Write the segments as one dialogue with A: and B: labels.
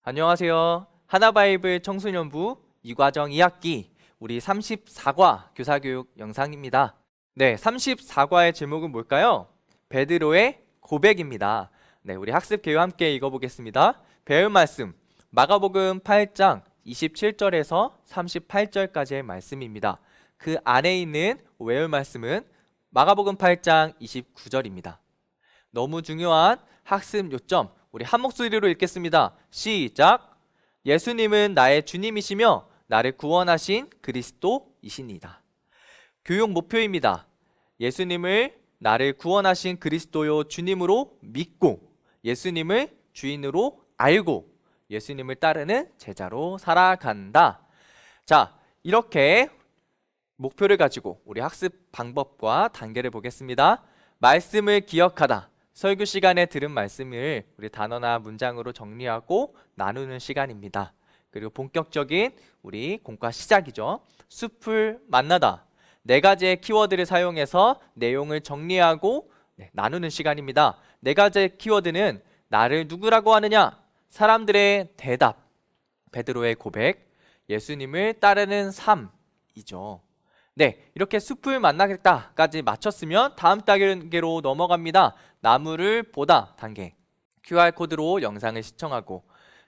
A: 안녕하세요. 하나바이블 청소년부 2과정 2학기 우리 34과 교사교육 영상입니다. 네, 34과의 제목은 뭘까요? 베드로의 고백입니다. 네, 우리 학습개요 함께 읽어보겠습니다. 배울 말씀 마가복음 8장 27절에서 38절까지의 말씀입니다. 그 안에 있는 외울 말씀은 마가복음 8장 29절입니다. 너무 중요한 학습 요점 우리 한 목소리로 읽겠습니다. 시작! 예수님은 나의 주님이시며 나를 구원하신 그리스도이시니다. 교육 목표입니다. 예수님을 나를 구원하신 그리스도요 주님으로 믿고 예수님을 주인으로 알고 예수님을 따르는 제자로 살아간다. 자, 이렇게 목표를 가지고 우리 학습 방법과 단계를 보겠습니다. 말씀을 기억하다. 설교 시간에 들은 말씀을 우리 단어나 문장으로 정리하고 나누는 시간입니다. 그리고 본격적인 우리 공과 시작이죠. 숲을 만나다. 4가지의 키워드를 사용해서 내용을 정리하고 나누는 시간입니다. 4가지의 키워드는 나를 누구라고 하느냐? 사람들의 대답, 베드로의 고백, 예수님을 따르는 삶이죠. 네, 이렇게 숲을 만나겠다까지 마쳤으면 다음 단계로 넘어갑니다. 나무를 보다 단계. QR코드로 영상을 시청하고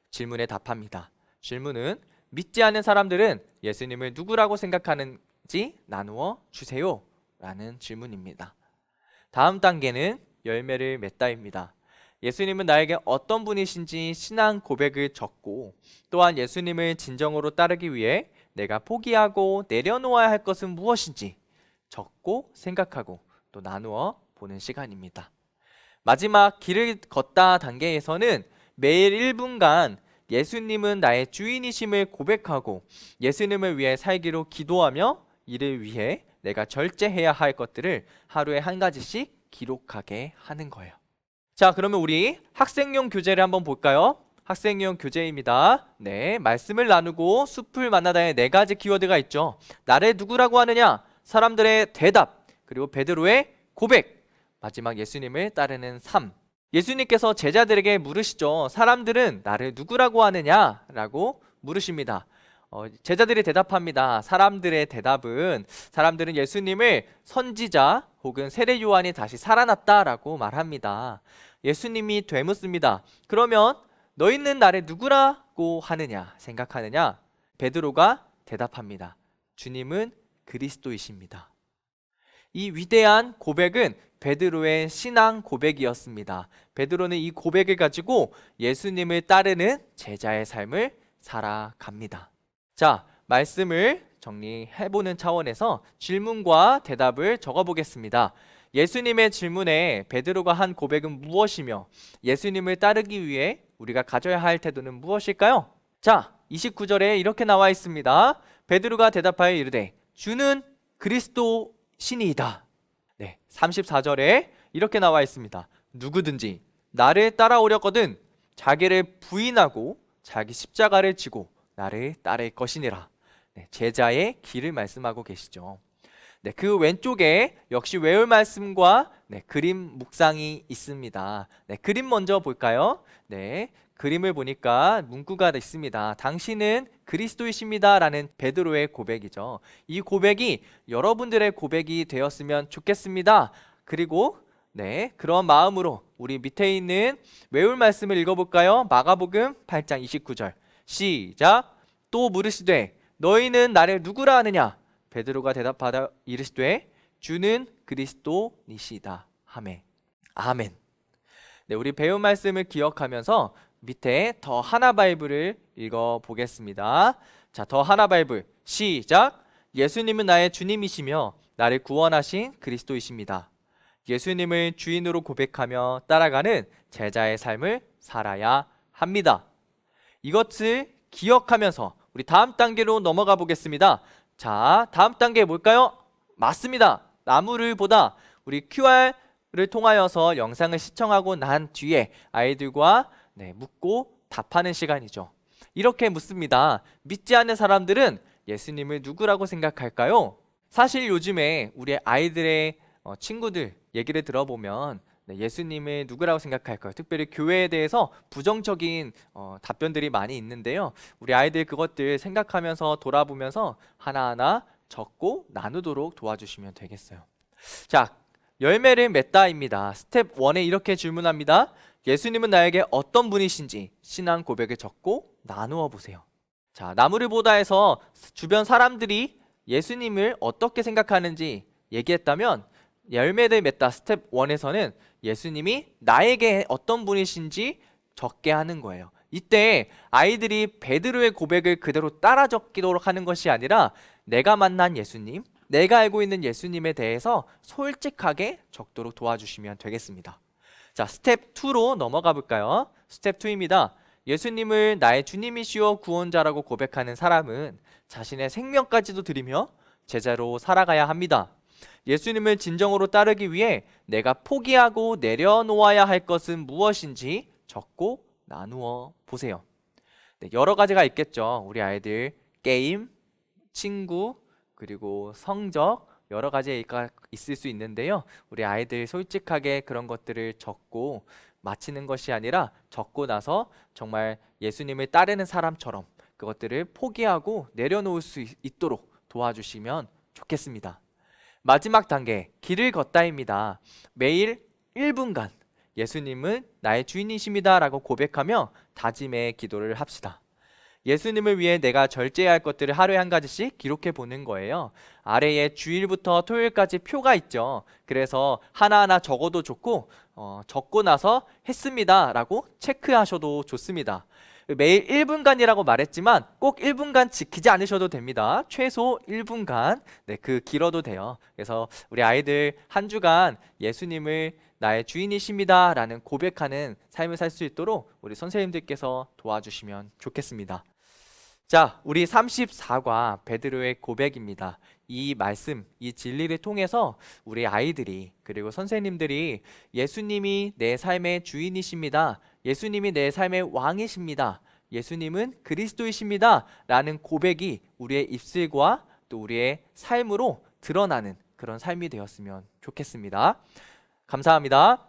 A: 질문에 답합니다. 질문은 믿지 않는 사람들은 예수님을 누구라고 생각하는지 나누어 주세요 라는 질문입니다. 다음 단계는 열매를 맺다입니다. 예수님은 나에게 어떤 분이신지 신앙 고백을 적고 또한 예수님을 진정으로 따르기 위해 내가 포기하고 내려놓아야 할 것은 무엇인지 적고 생각하고 또 나누어 보는 시간입니다. 마지막 길을 걷다 단계에서는 매일 1분간 예수님은 나의 주인이심을 고백하고 예수님을 위해 살기로 기도하며 이를 위해 내가 절제해야 할 것들을 하루에 1가지씩 기록하게 하는 거예요. 자, 그러면 우리 학생용 교재를 한번 볼까요? 학생용 교재입니다. 네, 말씀을 나누고 숲을 만나다의 4가지 키워드가 있죠. 나를 누구라고 하느냐? 사람들의 대답, 그리고 베드로의 고백, 마지막 예수님을 따르는 삶. 예수님께서 제자들에게 물으시죠. 사람들은 나를 누구라고 하느냐? 라고 물으십니다. 제자들이 대답합니다. 사람들은 예수님을 선지자 혹은 세례 요한이 다시 살아났다라고 말합니다. 예수님이 되묻습니다. 그러면 너희는 나를 누구라고 하느냐 생각하느냐? 베드로가 대답합니다. 주님은 그리스도이십니다. 이 위대한 고백은 베드로의 신앙 고백이었습니다. 베드로는 이 고백을 가지고 예수님을 따르는 제자의 삶을 살아갑니다. 자, 말씀을 정리해보는 차원에서 질문과 대답을 적어보겠습니다. 예수님의 질문에 베드로가 한 고백은 무엇이며 예수님을 따르기 위해 우리가 가져야 할 태도는 무엇일까요? 자, 29절에 이렇게 나와 있습니다. 베드로가 대답하여 이르되 주는 그리스도 신이이다. 네, 34절에 이렇게 나와 있습니다. 누구든지 나를 따라오려거든 자기를 부인하고 자기 십자가를 지고 나를 따를 것이니라. 네, 제자의 길을 말씀하고 계시죠. 네, 그 왼쪽에 역시 외울 말씀과 그림 묵상이 있습니다. 네, 그림 먼저 볼까요? 네, 그림을 보니까 문구가 있습니다. 당신은 그리스도이십니다 라는 베드로의 고백이죠. 이 고백이 여러분들의 고백이 되었으면 좋겠습니다. 그리고 그런 마음으로 우리 밑에 있는 외울 말씀을 읽어볼까요? 마가복음 8장 29절 시작! 또 물으시되 너희는 나를 누구라 하느냐? 베드로가 대답하여 이르시되 주는 그리스도니시다 하매. 아멘. 네, 우리 배운 말씀을 기억하면서 밑에 더 하나 바이블을 읽어보겠습니다. 자, 더 하나 바이블 시작! 예수님은 나의 주님이시며 나를 구원하신 그리스도이십니다. 예수님을 주인으로 고백하며 따라가는 제자의 삶을 살아야 합니다. 이것을 기억하면서 우리 다음 단계로 넘어가 보겠습니다. 자, 다음 단계 뭘까요? 맞습니다. 나무를 보다. 우리 QR을 통하여서 영상을 시청하고 난 뒤에 아이들과 묻고 답하는 시간이죠. 이렇게 묻습니다. 믿지 않는 사람들은 예수님을 누구라고 생각할까요? 사실 요즘에 우리 아이들의 친구들 얘기를 들어보면 네, 예수님을 누구라고 생각할까요? 특별히 교회에 대해서 부정적인 답변들이 많이 있는데요. 우리 아이들 그것들 생각하면서 돌아보면서 하나하나 적고 나누도록 도와주시면 되겠어요. 자, 열매를 맺다입니다. 스텝 1에 이렇게 질문합니다. 예수님은 나에게 어떤 분이신지 신앙 고백을 적고 나누어 보세요. 자, 나무를 보다에서 주변 사람들이 예수님을 어떻게 생각하는지 얘기했다면 열매를 맺다 스텝 1에서는 예수님이 나에게 어떤 분이신지 적게 하는 거예요. 이때 아이들이 베드로의 고백을 그대로 따라 적도록 하는 것이 아니라 내가 만난 예수님, 내가 알고 있는 예수님에 대해서 솔직하게 적도록 도와주시면 되겠습니다. 자, 스텝 2로 넘어가 볼까요? 스텝 2입니다. 예수님을 나의 주님이시오 구원자라고 고백하는 사람은 자신의 생명까지도 드리며 제자로 살아가야 합니다. 예수님을 진정으로 따르기 위해 내가 포기하고 내려놓아야 할 것은 무엇인지 적고 나누어 보세요. 네, 여러 가지가 있겠죠. 우리 아이들 게임, 친구, 그리고 성적 여러 가지가 있을 수 있는데요. 우리 아이들 솔직하게 그런 것들을 적고 마치는 것이 아니라 적고 나서 정말 예수님을 따르는 사람처럼 그것들을 포기하고 내려놓을 수 있도록 도와주시면 좋겠습니다. 마지막 단계, 길을 걷다입니다. 매일 1분간 예수님은 나의 주인이십니다 라고 고백하며 다짐의 기도를 합시다. 예수님을 위해 내가 절제해야 할 것들을 하루에 한 가지씩 기록해 보는 거예요. 아래에 주일부터 토요일까지 표가 있죠. 그래서 하나하나 적어도 좋고 적고 나서 했습니다 라고 체크하셔도 좋습니다. 매일 1분간이라고 말했지만 꼭 1분간 지키지 않으셔도 됩니다. 최소 1분간, 네, 그 길어도 돼요. 그래서 우리 아이들 한 주간 예수님을 나의 주인이십니다 라는 고백하는 삶을 살 수 있도록 우리 선생님들께서 도와주시면 좋겠습니다. 자, 우리 34과 베드로의 고백입니다. 이 말씀, 이 진리를 통해서 우리 아이들이 그리고 선생님들이 예수님이 내 삶의 주인이십니다. 예수님이 내 삶의 왕이십니다. 예수님은 그리스도이십니다. 라는 고백이 우리의 입술과 또 우리의 삶으로 드러나는 그런 삶이 되었으면 좋겠습니다. 감사합니다.